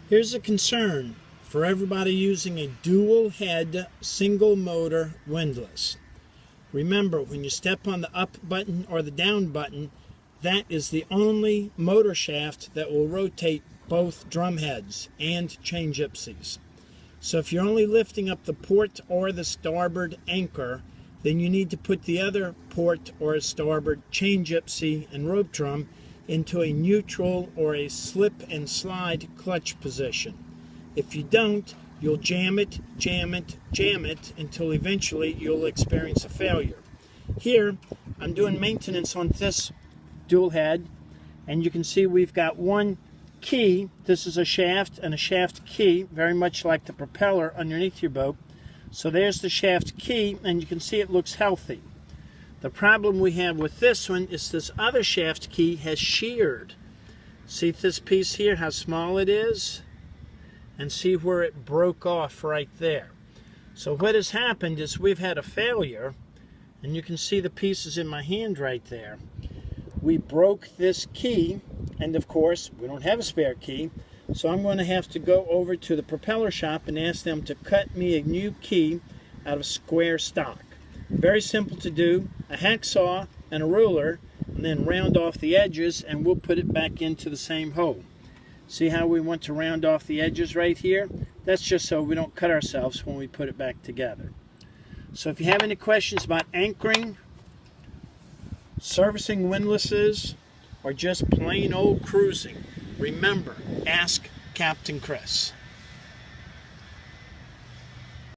Here's a concern for everybody using a dual head single motor windlass. Remember, when you step on the up button or the down button, that is the only motor shaft that will rotate both drum heads and chain gypsies. So if you're only lifting up the port or the starboard anchor, then you need to put the other port or starboard chain gypsy and rope drum into a neutral or a slip and slide clutch position. If you don't, you'll jam it until eventually you'll experience a failure. Here, I'm doing maintenance on this dual head, and you can see we've got one key. This is a shaft and a shaft key, very much like the propeller underneath your boat. So there's the shaft key, and you can see it looks healthy. The problem we have with this one is this other shaft key has sheared. See this piece here, how small it is? And see where it broke off right there. So what has happened is we've had a failure, and you can see the pieces in my hand right there. We broke this key, and of course we don't have a spare key, so I'm going to have to go over to the propeller shop and ask them to cut me a new key out of square stock. Very simple to do, a hacksaw and a ruler, and then round off the edges, and we'll put it back into the same hole. See how we want to round off the edges right here? That's just so we don't cut ourselves when we put it back together. So if you have any questions about anchoring, servicing windlasses, or just plain old cruising, remember, ask Captain Chris.